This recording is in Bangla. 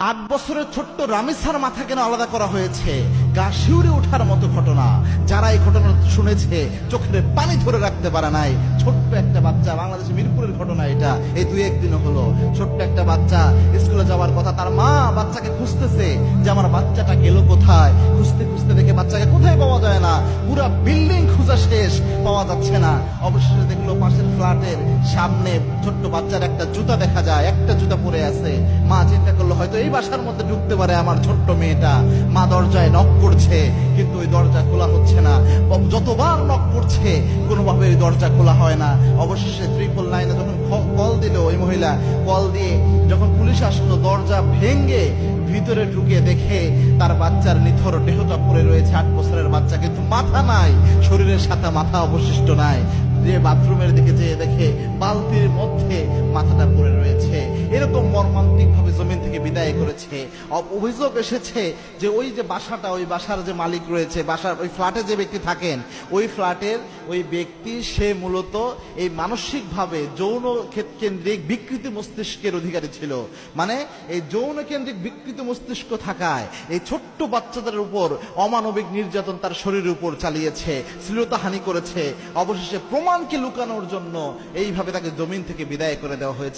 ৮ বছরের ছোট্ট রামিসার মাথা কেন আলাদা করা হয়েছে? গা শিউরে ওঠার মতো ঘটনা। যারা এই ঘটনা শুনেছে চোখের পানি ধরে রাখতে পারে নাই। ছোট্ট একটা বাচ্চা, বাংলাদেশের মিরপুরের ঘটনা এটা, এই 2-1 দিন হলো। ছোট্ট একটা বাচ্চা স্কুলে যাওয়ার কথা, তার মা বাচ্চাকে খুঁজতেছে যে আমার বাচ্চাটা গেল কোথায়। খুঁজতে খুঁজতে দেখে বাচ্চাকে কোথায় পাওয়া যায় না, পুরা বিল্ডিং খোঁজা শেষ, পাওয়া যাচ্ছে না। অবশেষে দেখলো পাশের ফ্ল্যাটের সামনে ছোট্ট বাচ্চার একটা জুতা দেখা যায়, একটা জুতা পরে আছে। মা চিন্তা করলো হয়তো এই বাসার মধ্যে ঢুকতে পারে আমার ছোট্ট মেয়েটা। মা দরজায় নক করছে, কিন্তু ওই দরজা খোলা হচ্ছে না। যতবার নক করছে কোনোভাবে ওই দরজা খোলা হয় না। অবশেষে 999 যখন কল দিল, ওই মহিলা কল দিয়ে যখন পুলিশ আসলো, দরজা ভেঙে ভিতরে ঢুকে দেখে তার বাচ্চার নিথর দেহটা পড়ে রয়েছে। 8 বছরের বাচ্চা, কিন্তু মাথা নাই, শরীরের সাথে মাথা অবশিষ্ট নাই। যে বাথরুমের দিকে যেয়ে দেখে বালতির মধ্যে মাথাটা পড়ে রয়েছে। এরকম মর্মান্তিক ভাবে জমিন থেকে বিদায় করেছে। অভিযোগ এসেছে যে ওই যে বাসাটা, ওই বাসার যে মালিক রয়েছে, বাসার ওই ফ্ল্যাটে যে ব্যক্তি থাকেন, ওই ফ্ল্যাটের ওই ব্যক্তি সে মূলত এই মানসিকভাবে যৌন কেন্দ্রিক বিকৃত মস্তিষ্কের অধিকারী ছিল। মানে এই যৌন কেন্দ্রিক বিকৃত মস্তিষ্ক থাকায় এই ছোট্ট বাচ্চাদের উপর অমানবিক নির্যাতন তার শরীরের উপর চালিয়েছে, শ্লীলতাহানি করেছে। অবশেষে প্রমাণকে লুকানোর জন্য এইভাবে তাকে জমিন থেকে বিদায় করে দেওয়া হয়েছে।